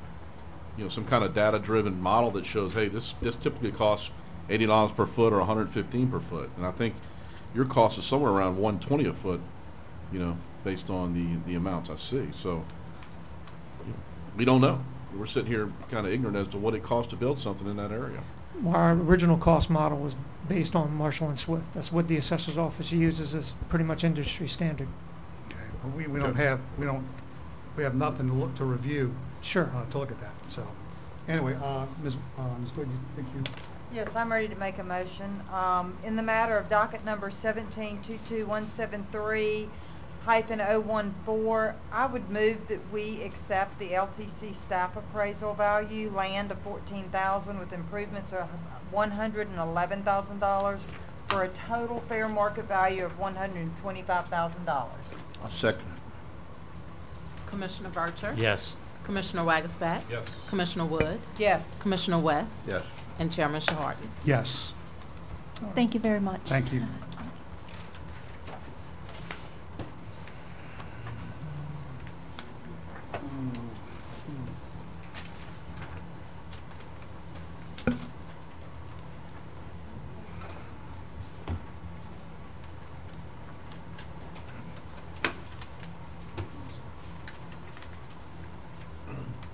you know, some kind of data-driven model that shows, hey, this typically costs $80 per foot or $115 per foot. And I think your cost is somewhere around $120 a foot, you know, based on the amounts I see. So we don't know. We're sitting here kind of ignorant as to what it costs to build something in that area. Well, our original cost model was based on Marshall and Swift. That's what the assessor's office uses as pretty much industry standard. Okay. we don't have, we have nothing to look, to review, Sure. to look at that, so. Anyway, Ms. Wood, you think you? Yes, I'm ready to make a motion. In the matter of docket number 17-22173-014, I would move that we accept the LTC staff appraisal value, land of $14,000 with improvements of $111,000 for a total fair market value of $125,000. I'll second Commissioner Bircher? Yes. Commissioner Wagglesback? Yes. Commissioner Wood? Yes. Commissioner West? it. Yes. And Chairman Shahart? Yes, Thank you very much. thank you.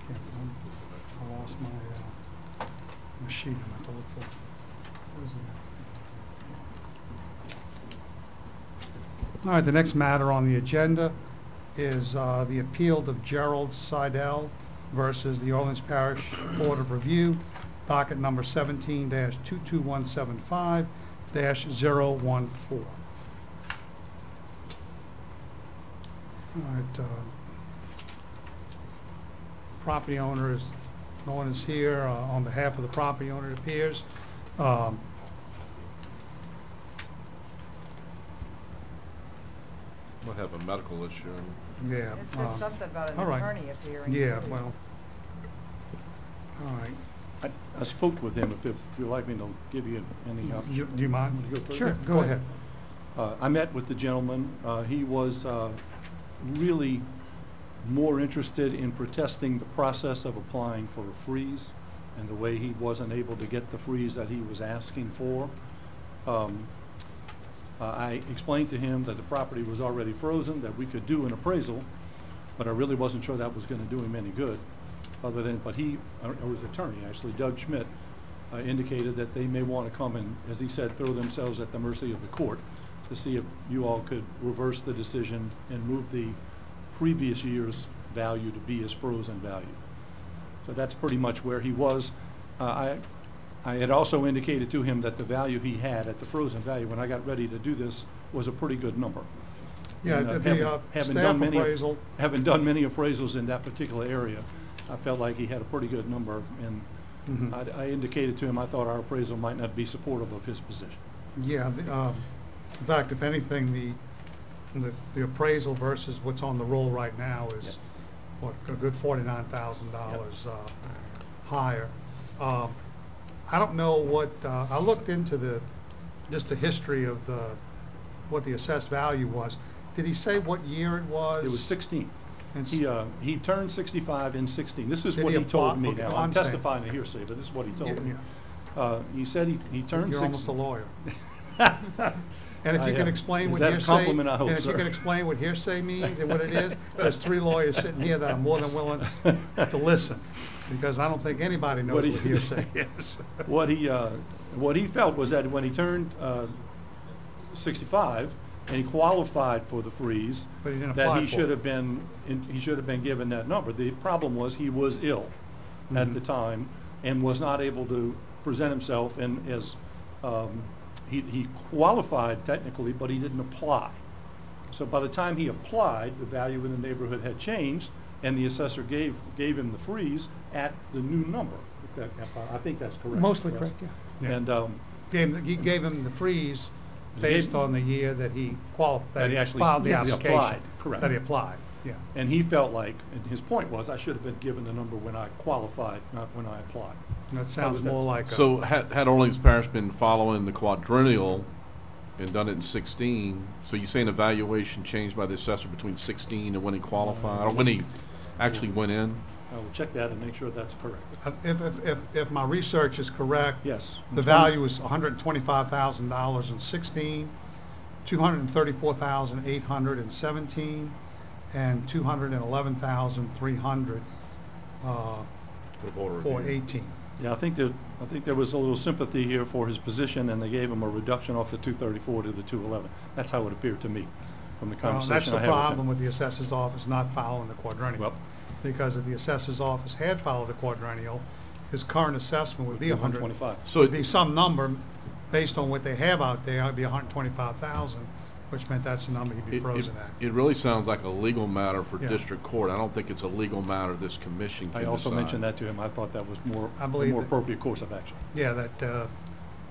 I lost my sheet I meant to look for. What is it? All right, the next matter on the agenda is the appeal of Gerald Seidel versus the Orleans Parish Board of Review, docket number 17-22175-014. All right, property owner is, no one is here on behalf of the property owner, it appears. Might have a medical issue. It Yeah. said something about an all right. attorney appearing. Yeah, well, all right. I spoke with him. If you'd like me to give you any option. Do you mind? Want to go further? Sure, Go ahead. I met with the gentleman. He was really more interested in protesting the process of applying for a freeze and the way he wasn't able to get the freeze that he was asking for. I explained to him that the property was already frozen, that we could do an appraisal, but I really wasn't sure that was going to do him any good. But he, or his attorney actually, Doug Schmidt, indicated that they may want to come and, as he said, throw themselves at the mercy of the court to see if you all could reverse the decision and move the previous year's value to be his frozen value. So that's pretty much where he was. I had also indicated to him that the value he had at the frozen value when I got ready to do this was a pretty good number. Yeah, And, the staff appraisal. Having done many appraisals in that particular area, I felt like he had a pretty good number, and Mhm. I indicated to him I thought our appraisal might not be supportive of his position. Yeah, in fact, if anything, the appraisal versus what's on the roll right now is, what, a good $49,000 higher. I don't know what, I looked into just the history of what the assessed value was. Did he say what year it was? It was 16. And He turned 65 in 16. This is Did what he he told apply? me Okay, now. well, I'm I'm saying- testifying to hearsay, but this is what he told me. Yeah. He said he turned 60. You're almost a lawyer. And if I you can am. explain Is what that a hearsay, compliment, I hope, and if you sir? can explain what hearsay means and what it is, there's 3 lawyers sitting here that are more than willing to listen, because I don't think anybody knows what hearsay is. What he felt was that when he turned 65 and he qualified for the freeze, But he didn't that apply he for should it. have been given that number. The problem was he was ill at the time and was not able to present himself, and as he qualified technically, but he didn't apply. So by the time he applied, the value in the neighborhood had changed, and the assessor gave him the freeze at the new number. I think that's correct. Mostly yes. correct, yeah. Yeah. And He gave him the freeze He based gave- on the year that he qualified, That he actually- filed the yeah, he application. applied, correct. That he applied, yeah. And he felt like, and his point was, I should have been given the number when I qualified, not when I applied. And that sounds was that? more like a. So had Orleans Parish been following the quadrennial and done it in 16, so you're saying evaluation changed by the assessor between 16 and when he qualified, or when he actually went in? I will check that and make sure that's correct. If my research is correct. Yes. The value is $125,000 in 16, $234,817, and $211,300 for 18. Yeah, I think there was a little sympathy here for his position, and they gave him a reduction off the 234 to the 211. That's how it appeared to me. from the Well, conversation that's the I had with problem him. with the assessor's office not following the quadrennial. Well- Because if the assessor's office had followed the quadrennial, his current assessment would be 125. So would be some number based on what they have out there. It'd be 125,000, which meant that's the number he'd be frozen at. it really sounds like a legal matter for Yeah. district court. I don't think it's a legal matter this commission can I also decide. mentioned that to him. I thought that was I the believe more that- appropriate course of action. Yeah, that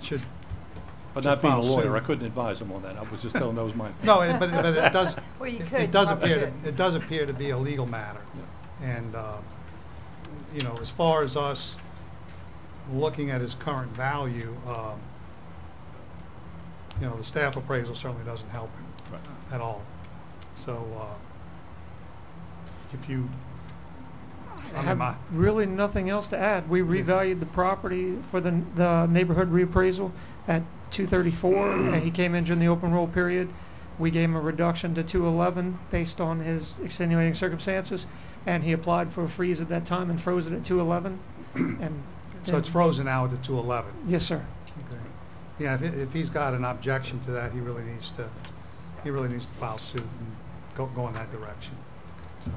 should. But to not being a file lawyer, suit. I couldn't advise him on that. I was just telling those my. No, but it does. Well, you it- could, It does probably appear, should. it does appear to be a legal matter. And, you know, as far as us looking at his current value, you know, the staff appraisal certainly doesn't help him Right. at all. So, if you, I I mean, have really nothing else to add. We revalued the property for the neighborhood reappraisal at 234, and he came in during the open roll period. We gave him a reduction to 211 based on his extenuating circumstances, and he applied for a freeze at that time and froze it at 211. And so it's frozen now at 211. Yes, sir. Okay. Yeah, if he's got an objection to that, he really needs to file suit and go in that direction. So,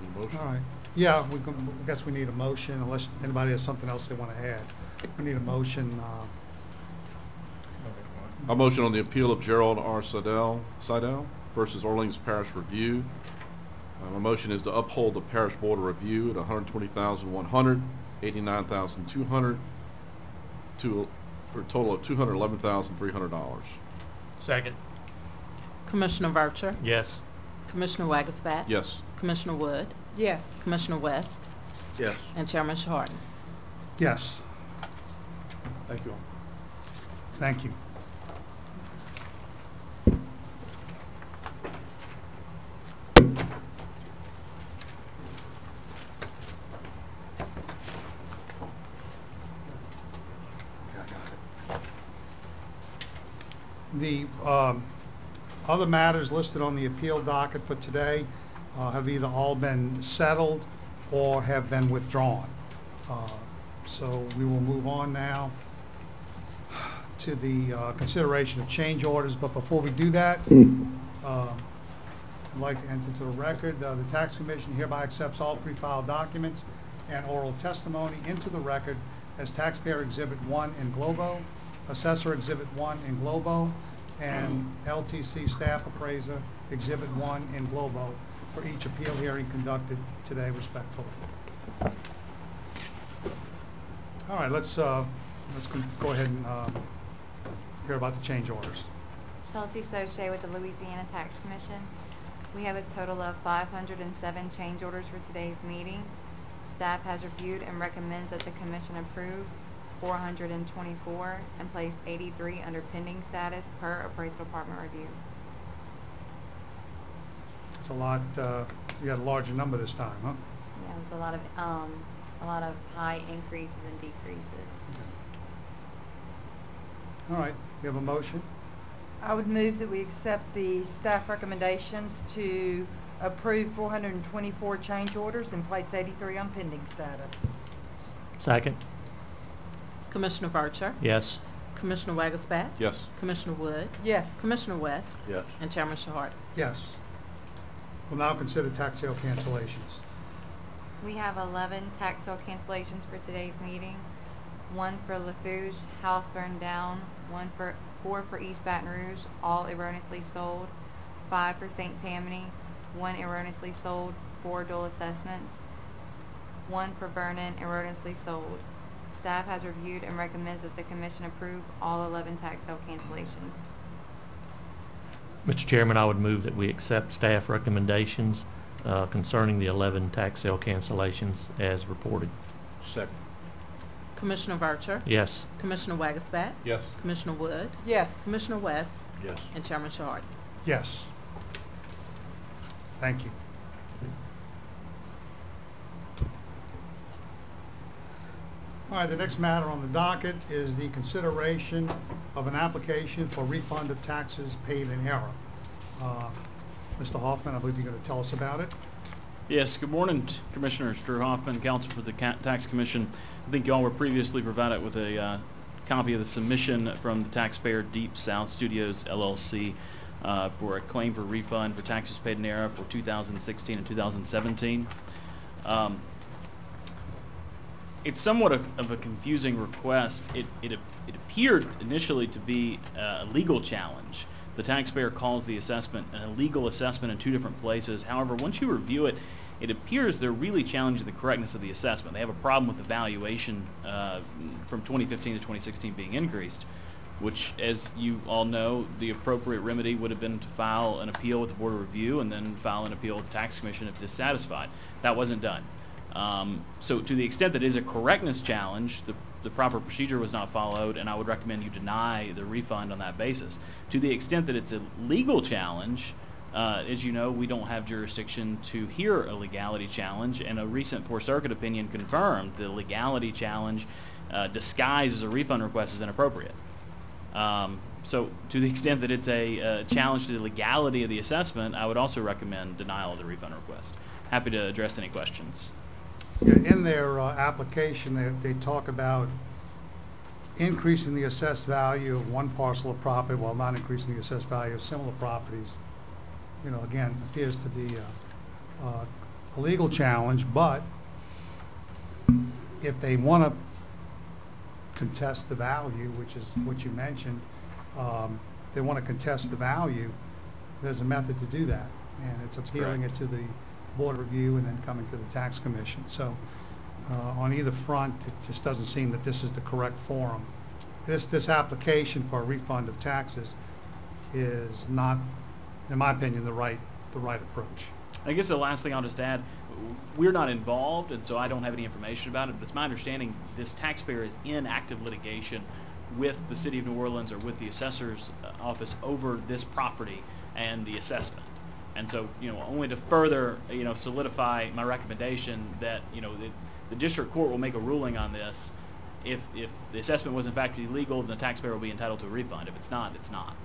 Need a motion? all right. Yeah, I guess we need a motion unless anybody has something else they want to add. We need a motion, A motion on the appeal of Gerald R. Seidel versus Orleans Parish Review. My motion is to uphold the Parish Board of Review at $120,100, $89,200, for a total of $211,300. Second. Commissioner Vercher, Yes. Commissioner Wagglesback. Yes. Commissioner Wood, Yes. Commissioner West, Yes. and Chairman Shorten. yes, Thank you all. thank you. The other matters listed on the appeal docket for today have either all been settled or have been withdrawn. So we will move on now to the consideration of change orders, but before we do that, I'd like to enter into the record, the Tax Commission hereby accepts all pre-filed documents and oral testimony into the record as Taxpayer Exhibit 1 in Globo, Assessor Exhibit 1 in Globo, and LTC Staff Appraiser Exhibit 1 in Globo for each appeal hearing conducted today respectfully. All right, let's go ahead and hear about the change orders. Chelsea Sochet with the Louisiana Tax Commission. We have a total of 507 change orders for today's meeting. Staff has reviewed and recommends that the commission approve 424 and place 83 under pending status per appraisal department review. It's a lot, you got a larger number this time, huh? Yeah, it was a lot of high increases and decreases. All right, you have a motion? I would move that we accept the staff recommendations to approve 424 change orders and place 83 on pending status. Second. Commissioner Vercher, Yes. Commissioner Wagglesback. Yes. Commissioner Wood, Yes. Commissioner West, Yes. and Chairman Shorten. Yes. We'll now consider tax sale cancellations. We have 11 tax sale cancellations for today's meeting. 1 for Lafourche, house burned down. 4 for East Baton Rouge, all erroneously sold. 5 for St. Tammany, 1 erroneously sold, 4 dual assessments. 1 for Vernon, erroneously sold. Staff has reviewed and recommends that the commission approve all 11 tax sale cancellations. Mr. Chairman, I would move that we accept staff recommendations concerning the 11 tax sale cancellations as reported. Second. Commissioner Vercher, Yes. Commissioner Wagglesback, Yes. Commissioner Wood, Yes. Commissioner West, Yes. and Chairman Shorten. Yes. Thank you. All right, the next matter on the docket is the consideration of an application for refund of taxes paid in error. Mr. Hoffman, I believe you're going to tell us about it. Yes, good morning, Commissioners. Drew Hoffman, Counsel for the Tax Commission. I think y'all were previously provided with a copy of the submission from the taxpayer Deep South Studios, LLC. for a claim for refund for taxes paid in error for 2016 and 2017. It's somewhat of a confusing request. It appeared initially to be a legal challenge. The taxpayer calls the assessment an illegal assessment in two different places. However, once you review it, it appears they're really challenging the correctness of the assessment. They have a problem with the valuation from 2015 to 2016 being increased, which, as you all know, the appropriate remedy would have been to file an appeal with the Board of Review and then file an appeal with the Tax Commission if dissatisfied. That wasn't done. So to the extent that it is a correctness challenge, the proper procedure was not followed, and I would recommend you deny the refund on that basis. To the extent that it's a legal challenge, as you know, we don't have jurisdiction to hear a legality challenge, and a recent Fourth Circuit opinion confirmed the legality challenge disguised as a refund request is inappropriate. So to the extent that it's a challenge to the legality of the assessment, I would also recommend denial of the refund request. Happy to address any questions. Yeah, in their application, they talk about increasing the assessed value of one parcel of property while not increasing the assessed value of similar properties. You know, again, appears to be a legal challenge, but if they want to contest the value, which is what you mentioned, they want to contest the value, there's a method to do that, and it's appealing it to the Board of Review and then coming to the Tax Commission. So on either front, it just doesn't seem that this is the correct forum. This application for a refund of taxes is not, in my opinion, the right approach. I guess the last thing I'll just add, we're not involved, and so I don't have any information about it, but it's my understanding this taxpayer is in active litigation with the City of New Orleans or with the assessor's office over this property and the assessment. And so, you know, only to further, you know, solidify my recommendation that, you know, the district court will make a ruling on this. If the assessment was in fact illegal, then the taxpayer will be entitled to a refund. If it's not, it's not.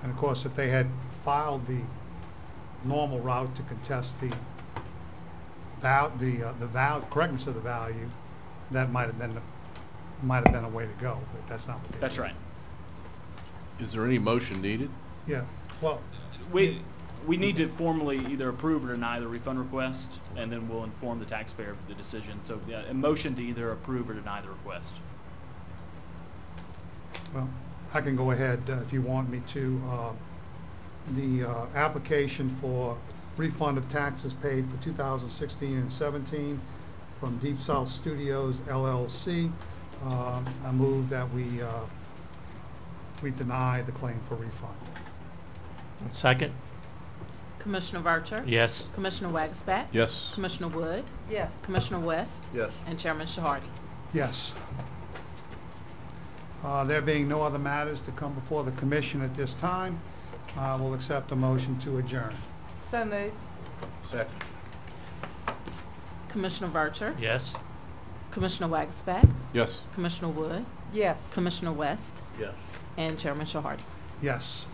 And of course, if they had filed the normal route to contest the correctness of the value, that might have been a way to go, but that's not what they That's did. right. Is there any motion needed? Yeah. Well, We need to formally either approve or deny the refund request, and then we'll inform the taxpayer of the decision. So, yeah, a motion to either approve or deny the request. well, I can go ahead if you want me to. The application for refund of taxes paid for 2016 and 17 from Deep South Studios LLC. I move that we deny the claim for refund. Second? Commissioner Vercher? Yes. Commissioner Wagsback? Yes. Commissioner Wood? Yes. Commissioner West? Yes. And Chairman Shahardy? Yes. There being no other matters to come before the commission at this time, I will accept a motion to adjourn. So moved. Second. Commissioner Vercher? Yes. Commissioner Wagsback? Yes. Commissioner Wood? Yes. Commissioner West? Yes. And Chairman Shahardy? Yes.